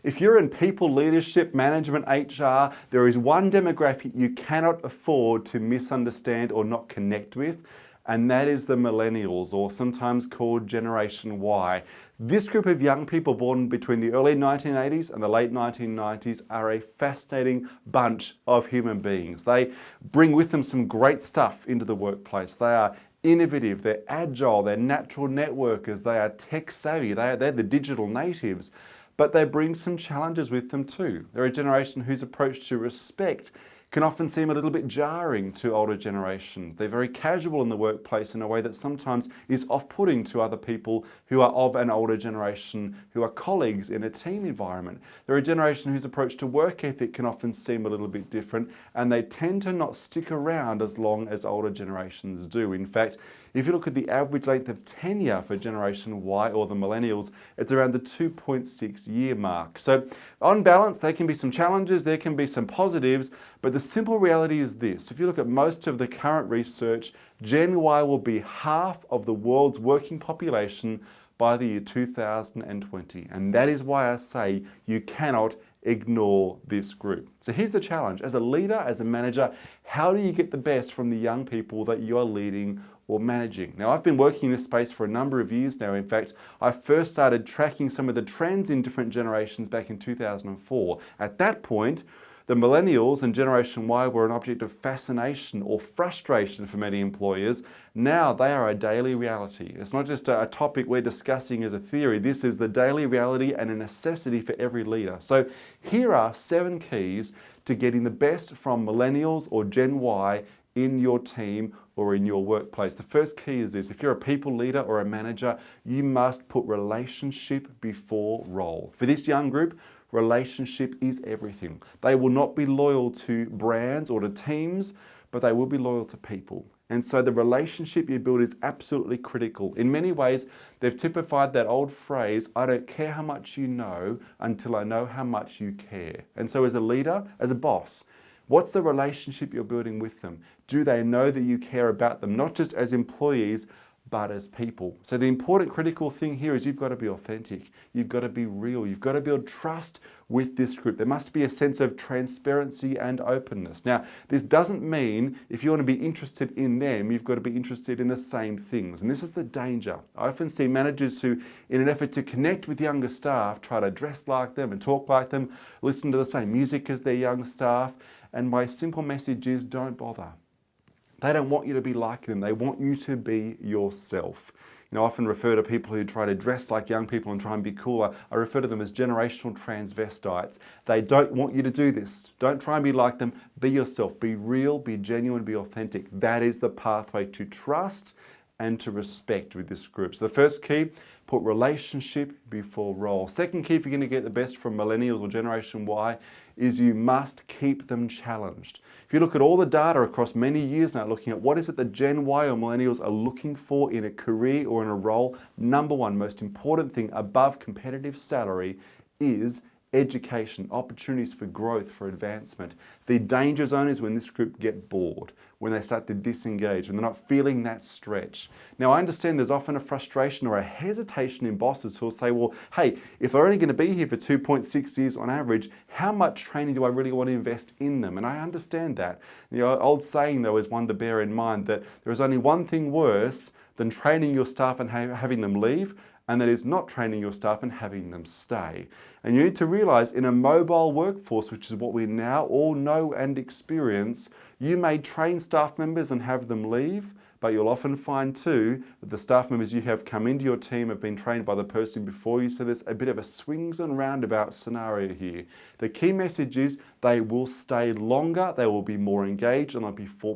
If you're in people leadership, management, HR, there is one demographic you cannot afford to misunderstand or not connect with, and that is the Millennials, or sometimes called Generation Y. This group of young people born between the early 1980s and the late 1990s are a fascinating bunch of human beings. They bring with them some great stuff into the workplace. They are innovative, they're agile, they're natural networkers, they are tech savvy, they're the digital natives. But they bring some challenges with them too. They're a generation whose approach to respect can often seem a little bit jarring to older generations. They're very casual in the workplace in a way that sometimes is off-putting to other people who are of an older generation, who are colleagues in a team environment. They're a generation whose approach to work ethic can often seem a little bit different, and they tend to not stick around as long as older generations do. In fact, if you look at the average length of tenure for Generation Y or the Millennials, it's around the 2.6 year mark. So on balance, there can be some challenges, there can be some positives, but the simple reality is this. If you look at most of the current research, Gen Y will be half of the world's working population by the year 2020. And that is why I say you cannot ignore this group. So here's the challenge. As a leader, as a manager, how do you get the best from the young people that you are leading or managing? Now, I've been working in this space for a number of years now. In fact, I first started tracking some of the trends in different generations back in 2004. At that point, the Millennials and Generation Y were an object of fascination or frustration for many employers. Now they are a daily reality. It's not just a topic we're discussing as a theory. This is the daily reality and a necessity for every leader. So here are 7 keys to getting the best from Millennials or Gen Y in your team or in your workplace. The first key is this: if you're a people leader or a manager, you must put relationship before role. For this young group, relationship is everything. They will not be loyal to brands or to teams, but they will be loyal to people. And so the relationship you build is absolutely critical. In many ways, they've typified that old phrase, I don't care how much you know until I know how much you care. And so as a leader, as a boss, what's the relationship you're building with them? Do they know that you care about them, not just as employees, but as people? So the important critical thing here is you've got to be authentic. You've got to be real. You've got to build trust with this group. There must be a sense of transparency and openness. Now, this doesn't mean if you want to be interested in them, you've got to be interested in the same things. And this is the danger. I often see managers who, in an effort to connect with younger staff, try to dress like them and talk like them, listen to the same music as their young staff. And my simple message is, don't bother. They don't want you to be like them. They want you to be yourself. You know, I often refer to people who try to dress like young people and try and be cooler. I refer to them as generational transvestites. They don't want you to do this. Don't try and be like them. Be yourself. Be real, be genuine, be authentic. That is the pathway to trust and to respect with this group. So the first key, put relationship before role. Second key, if you're going to get the best from Millennials or Generation Y, is you must keep them challenged. If you look at all the data across many years now, looking at what is it that Gen Y or Millennials are looking for in a career or in a role, number one most important thing above competitive salary is education, opportunities for growth, for advancement. The danger zone is when this group get bored, when they start to disengage, when they're not feeling that stretch. Now, I understand there's often a frustration or a hesitation in bosses who will say, well, hey, if they're only going to be here for 2.6 years on average, how much training do I really want to invest in them? And I understand that. The old saying, though, is one to bear in mind, that there is only one thing worse than training your staff and having them leave, and that is not training your staff and having them stay. And you need to realize in a mobile workforce, which is what we now all know and experience, you may train staff members and have them leave, but you'll often find too that the staff members you have come into your team have been trained by the person before you, so there's a bit of a swings and roundabout scenario here. The key message is they will stay longer, they will be more engaged, and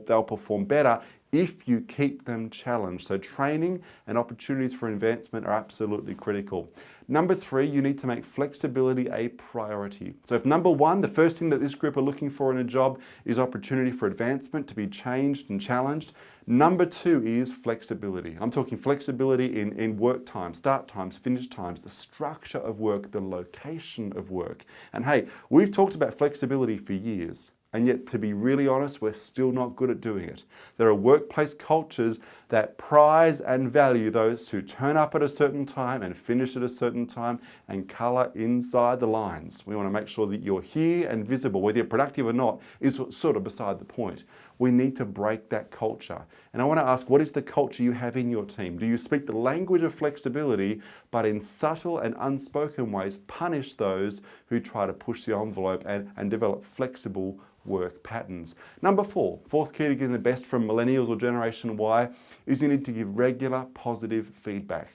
they'll perform better if you keep them challenged. So training and opportunities for advancement are absolutely critical. Number 3, you need to make flexibility a priority. So if number 1, the first thing that this group are looking for in a job is opportunity for advancement, to be changed and challenged, number 2 is flexibility. I'm talking flexibility in work times, start times, finish times, the structure of work, the location of work. And hey, we've talked about flexibility for years. And yet, to be really honest, we're still not good at doing it. There are workplace cultures that prize and value those who turn up at a certain time and finish at a certain time and colour inside the lines. We want to make sure that you're here and visible, whether you're productive or not, is sort of beside the point. We need to break that culture. And I want to ask, what is the culture you have in your team? Do you speak the language of flexibility, but in subtle and unspoken ways punish those who try to push the envelope and develop flexible work patterns? Number four, fourth key to getting the best from Millennials or Generation Y is you need to give regular positive feedback.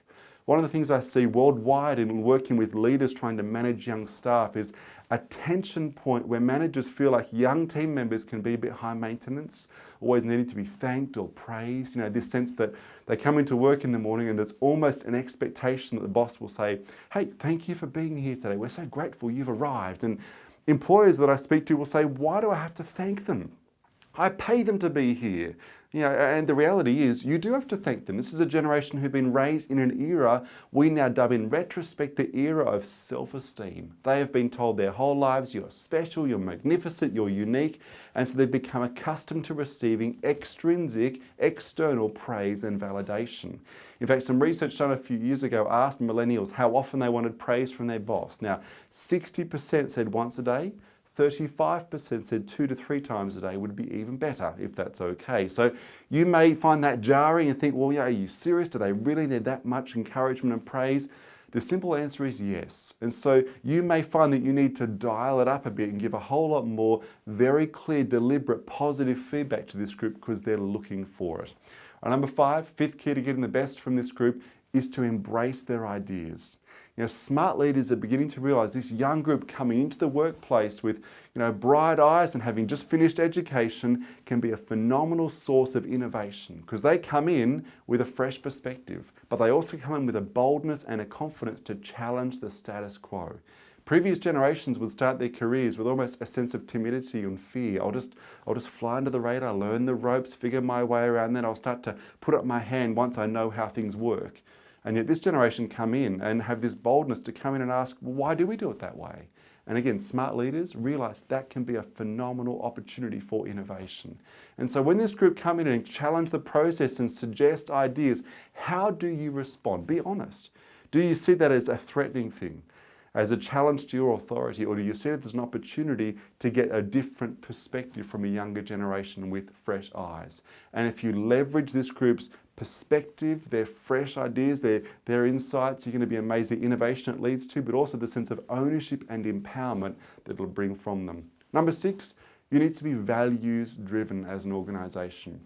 One of the things I see worldwide in working with leaders trying to manage young staff is a tension point where managers feel like young team members can be a bit high maintenance, always needing to be thanked or praised. This sense that they come into work in the morning and there's almost an expectation that the boss will say, hey, thank you for being here today. We're so grateful you've arrived. And employers that I speak to will say, why do I have to thank them? I pay them to be here. And the reality is you do have to thank them. This is a generation who've been raised in an era we now dub in retrospect the era of self-esteem. They have been told their whole lives, you're special, you're magnificent, you're unique. And so they've become accustomed to receiving extrinsic, external praise and validation. In fact, some research done a few years ago asked millennials how often they wanted praise from their boss. Now, 60% said once a day. 35% said 2 to 3 times a day would be even better, if that's okay. So you may find that jarring and think, well, are you serious? Do they really need that much encouragement and praise? The simple answer is yes. And so you may find that you need to dial it up a bit and give a whole lot more very clear, deliberate, positive feedback to this group because they're looking for it. Number 5, fifth key to getting the best from this group is to embrace their ideas. Smart leaders are beginning to realize this young group coming into the workplace with, bright eyes and having just finished education can be a phenomenal source of innovation because they come in with a fresh perspective, but they also come in with a boldness and a confidence to challenge the status quo. Previous generations would start their careers with almost a sense of timidity and fear. I'll just fly under the radar, learn the ropes, figure my way around, then I'll start to put up my hand once I know how things work. And yet this generation come in and have this boldness to come in and ask, well, why do we do it that way? And again, smart leaders realize that can be a phenomenal opportunity for innovation. And so when this group come in and challenge the process and suggest ideas, how do you respond? Be honest. Do you see that as a threatening thing, as a challenge to your authority, or do you see it as an opportunity to get a different perspective from a younger generation with fresh eyes? And if you leverage this group's perspective, their fresh ideas, their insights, you're going to be amazing innovation it leads to, but also the sense of ownership and empowerment that it'll bring from them. Number 6, you need to be values driven as an organisation.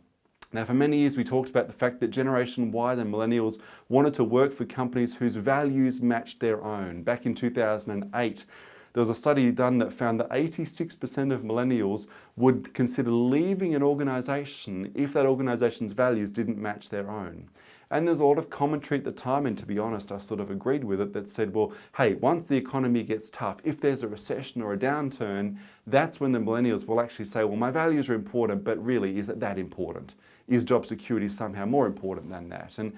Now, for many years, we talked about the fact that Generation Y, the Millennials, wanted to work for companies whose values matched their own. Back in 2008, there was a study done that found that 86% of Millennials would consider leaving an organisation if that organisation's values didn't match their own. And there's a lot of commentary at the time, and to be honest, I sort of agreed with it, that said, well, hey, once the economy gets tough, if there's a recession or a downturn, that's when the Millennials will actually say, well, my values are important, but really, is it that important? Is job security somehow more important than that? And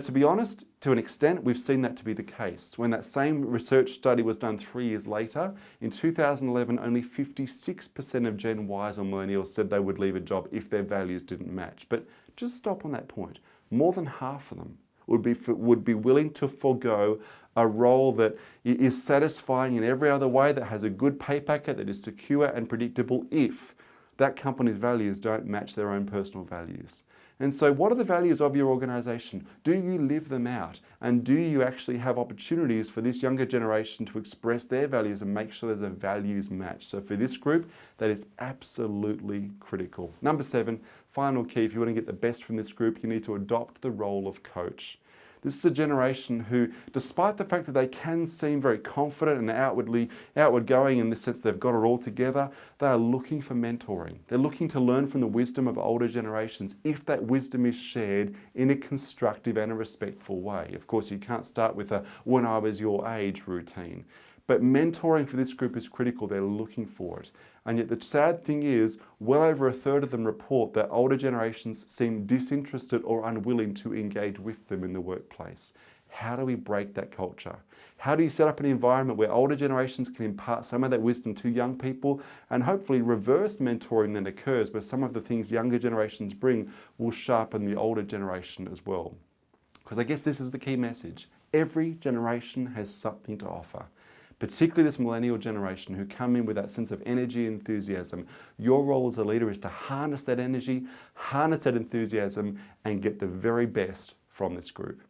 to be honest, to an extent, we've seen that to be the case. When that same research study was done 3 years later, in 2011, only 56% of Gen Ys or Millennials said they would leave a job if their values didn't match. But just stop on that point. More than half of them would be willing to forego a role that is satisfying in every other way, that has a good pay packet, that is secure and predictable if that company's values don't match their own personal values. And so what are the values of your organisation? Do you live them out? And do you actually have opportunities for this younger generation to express their values and make sure there's a values match? So for this group, that is absolutely critical. Number 7, final key, if you want to get the best from this group, you need to adopt the role of coach. This is a generation who, despite the fact that they can seem very confident and outward going in the sense they've got it all together, they are looking for mentoring. They're looking to learn from the wisdom of older generations if that wisdom is shared in a constructive and a respectful way. Of course, you can't start with a when I was your age routine. But mentoring for this group is critical. They're looking for it. And yet the sad thing is, well over a third of them report that older generations seem disinterested or unwilling to engage with them in the workplace. how do we break that culture? How do you set up an environment where older generations can impart some of that wisdom to young people, and hopefully reverse mentoring then occurs where some of the things younger generations bring will sharpen the older generation as well? Because I guess this is the key message. Every generation has something to offer, particularly this millennial generation who come in with that sense of energy and enthusiasm. Your role as a leader is to harness that energy, harness that enthusiasm, and get the very best from this group.